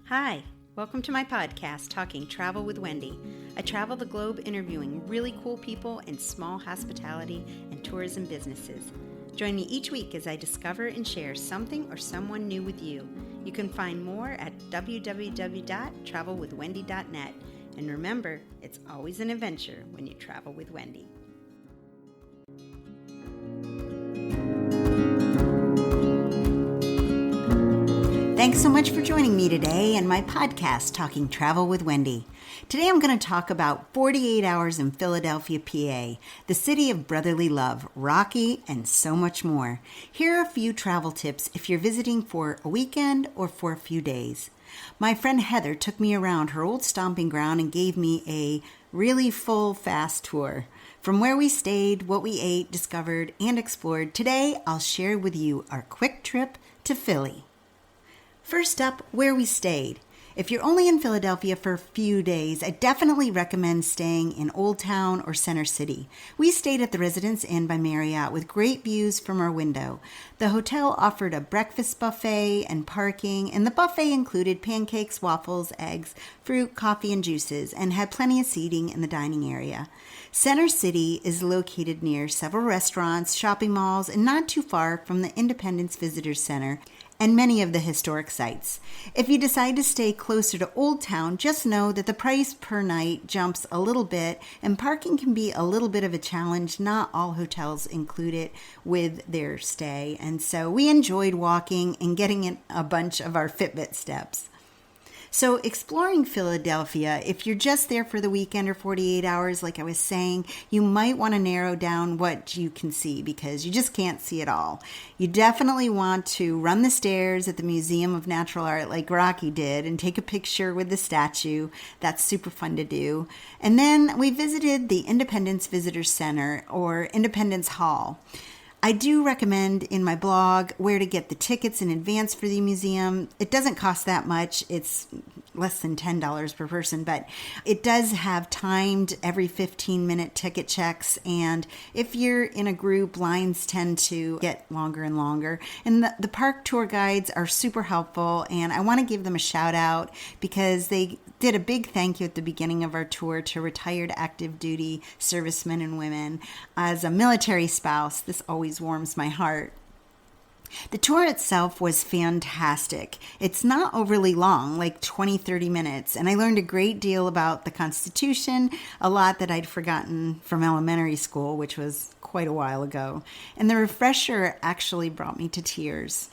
Hi, welcome to my podcast, Talking Travel with Wendy. I travel the globe interviewing really cool people in small hospitality and tourism businesses. Join me each week as I discover and share something or someone new with you. You can find more at www.travelwithwendy.net. And remember, it's always an adventure when you travel with Wendy. Thanks so much for joining me today and my podcast, Talking Travel with Wendy. Today I'm going to talk about 48 hours in Philadelphia, PA, the city of brotherly love, Rocky, and so much more. Here are a few travel tips if you're visiting for a weekend or for a few days. My friend Heather took me around her old stomping ground and gave me a really full, fast tour. From where we stayed, what we ate, discovered, and explored, today I'll share with you our quick trip to Philly. First up, where we stayed. If you're only in Philadelphia for a few days, I definitely recommend staying in Old Town or Center City. We stayed at the Residence Inn by Marriott with great views from our window. The hotel offered a breakfast buffet and parking, and the buffet included pancakes, waffles, eggs, fruit, coffee, and juices, and had plenty of seating in the dining area. Center City is located near several restaurants, shopping malls, and not too far from the Independence Visitor Center and many of the historic sites. If you decide to stay closer to Old Town, just know that the price per night jumps a little bit and parking can be a little bit of a challenge. Not all hotels include it with their stay, and so we enjoyed walking and getting in a bunch of our Fitbit steps. So exploring Philadelphia, if you're just there for the weekend or 48 hours, like I was saying, you might want to narrow down what you can see because you just can't see it all. You definitely want to run the stairs at the Museum of Natural Art like Rocky did and take a picture with the statue. That's super fun to do. And then we visited the Independence Visitor Center or Independence Hall. I do recommend in my blog where to get the tickets in advance for the museum. It doesn't cost that much. It's less than $10 per person, but it does have timed every 15-minute ticket checks. And if you're in a group, lines tend to get longer and longer. And the park tour guides are super helpful. And I want to give them a shout out because they did a big thank you at the beginning of our tour to retired active duty servicemen and women. As a military spouse, this always warms my heart. The tour itself was fantastic. It's not overly long, like 20-30 minutes, and I learned a great deal about the Constitution, a lot that I'd forgotten from elementary school, which was quite a while ago. And the refresher actually brought me to tears.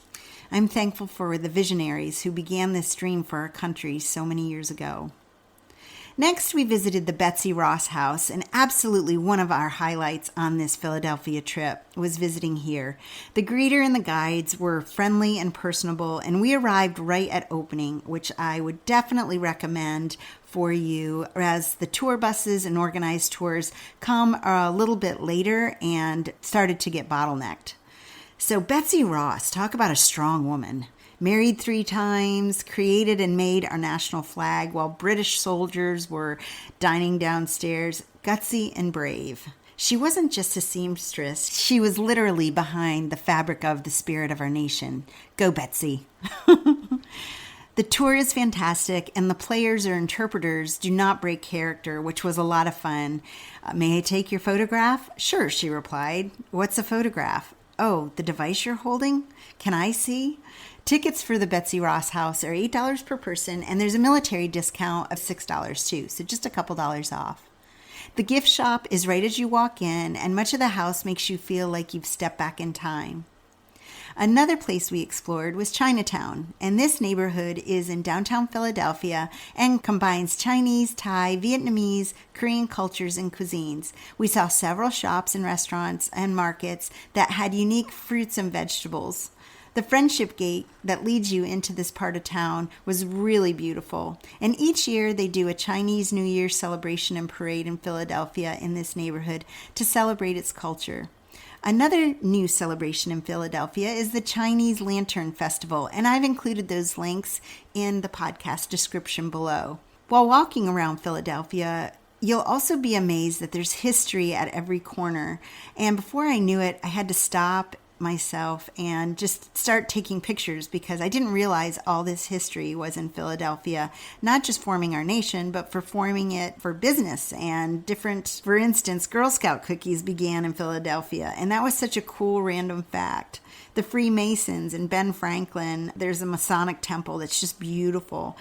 I'm thankful for the visionaries who began this dream for our country so many years ago. Next, we visited the Betsy Ross house, and absolutely one of our highlights on this Philadelphia trip was visiting here. The greeter and the guides were friendly and personable, and we arrived right at opening, which I would definitely recommend for you as the tour buses and organized tours come a little bit later and started to get bottlenecked. So Betsy Ross, talk about a strong woman. Married 3 times, created and made our national flag while British soldiers were dining downstairs, gutsy and brave. She wasn't just a seamstress, she was literally behind the fabric of the spirit of our nation. Go Betsy! The tour is fantastic, and the players or interpreters do not break character, which was a lot of fun. May I take your photograph? Sure, she replied. What's a photograph? Oh, the device you're holding? Can I see? Tickets for the Betsy Ross house are $8 per person, and there's a military discount of $6 too, so just a couple dollars off. The gift shop is right as you walk in, and much of the house makes you feel like you've stepped back in time. Another place we explored was Chinatown, and this neighborhood is in downtown Philadelphia and combines Chinese, Thai, Vietnamese, Korean cultures and cuisines. We saw several shops and restaurants and markets that had unique fruits and vegetables. The Friendship Gate that leads you into this part of town was really beautiful. And each year they do a Chinese New Year celebration and parade in Philadelphia in this neighborhood to celebrate its culture. Another new celebration in Philadelphia is the Chinese Lantern Festival, and I've included those links in the podcast description below. While walking around Philadelphia, you'll also be amazed that there's history at every corner. And before I knew it, I had to stop myself and just start taking pictures because I didn't realize all this history was in Philadelphia, not just forming our nation, but for forming it for business and different, for instance, Girl Scout cookies began in Philadelphia. And that was such a cool random fact. The Freemasons and Ben Franklin, there's a Masonic temple that's just beautiful.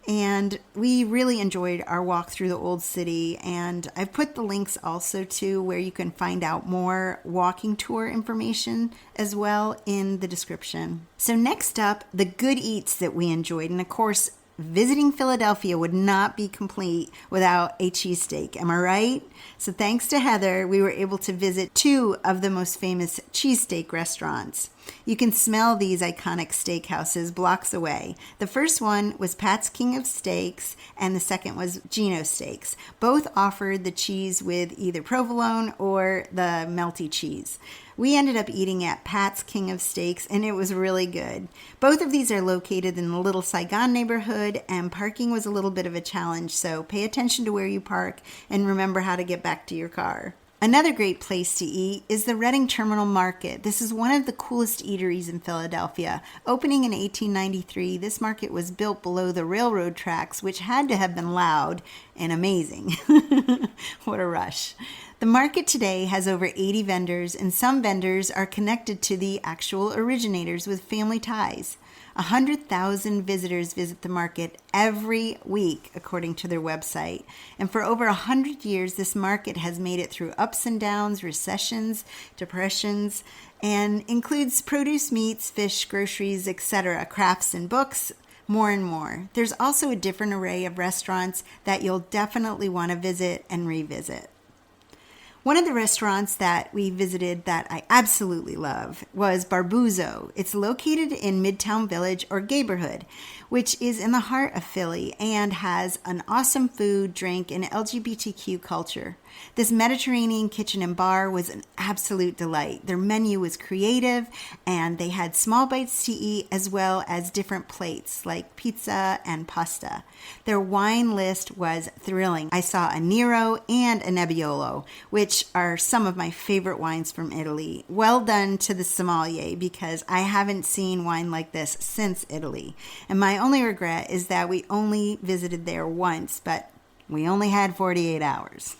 And we really enjoyed our walk through the old city. And I've put the links also to where you can find out more walking tour information as well in the description. So next up, the good eats that we enjoyed. And of course, visiting Philadelphia would not be complete without a cheesesteak. Am I right? So thanks to Heather, we were able to visit 2 of the most famous cheesesteak restaurants. You can smell these iconic steakhouses blocks away. The first one was Pat's King of Steaks, and the second was Gino Steaks. Both offered the cheese with either provolone or the melty cheese. We ended up eating at Pat's King of Steaks, and it was really good. Both of these are located in the Little Saigon neighborhood, and parking was a little bit of a challenge, so pay attention to where you park and remember how to get back to your car. Another great place to eat is the Reading Terminal Market. This is one of the coolest eateries in Philadelphia. Opening in 1893, this market was built below the railroad tracks, which had to have been loud and amazing. What a rush. The market today has over 80 vendors, and some vendors are connected to the actual originators with family ties. 100,000 visitors visit the market every week, according to their website. And for over 100 years, this market has made it through ups and downs, recessions, depressions, and includes produce, meats, fish, groceries, etc., crafts and books, more and more. There's also a different array of restaurants that you'll definitely want to visit and revisit. One of the restaurants that we visited that I absolutely love was Barbuzzo. It's located in Midtown Village or Gayborhood, which is in the heart of Philly and has an awesome food, drink, and LGBTQ culture. This Mediterranean kitchen and bar was an absolute delight. Their menu was creative, and they had small bites to eat as well as different plates like pizza and pasta. Their wine list was thrilling. I saw a Nero and a Nebbiolo, which are some of my favorite wines from Italy. Well done to the sommelier, because I haven't seen wine like this since Italy. And my only regret is that we only visited there once, but we only had 48 hours.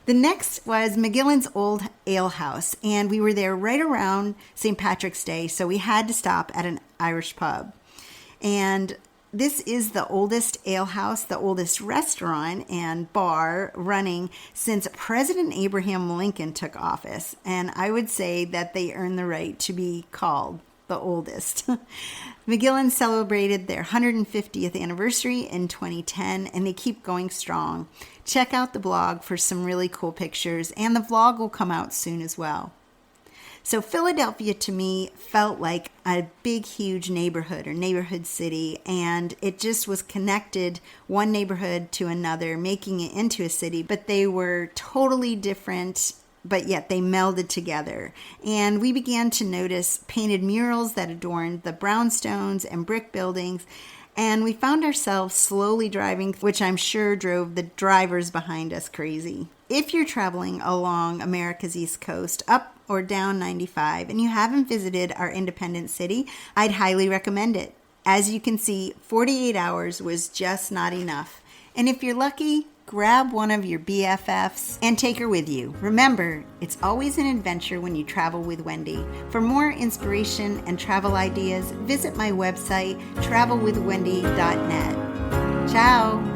The next was McGillen's Old Ale House, and we were there right around St. Patrick's Day, so we had to stop at an Irish pub. And this is the oldest ale house, the oldest restaurant and bar running since President Abraham Lincoln took office. And I would say that they earned the right to be called the oldest. McGillen celebrated their 150th anniversary in 2010, and they keep going strong. Check out the blog for some really cool pictures, and the vlog will come out soon as well. So Philadelphia to me felt like a big, huge neighborhood or neighborhood city, and it just was connected one neighborhood to another, making it into a city, but they were totally different, but yet they melded together. And we began to notice painted murals that adorned the brownstones and brick buildings, and we found ourselves slowly driving, which I'm sure drove the drivers behind us crazy. If you're traveling along America's East Coast, up or down 95, and you haven't visited our independent city, I'd highly recommend it. As you can see, 48 hours was just not enough. And if you're lucky, grab one of your BFFs and take her with you. Remember, it's always an adventure when you travel with Wendy. For more inspiration and travel ideas, visit my website, travelwithwendy.net. Ciao!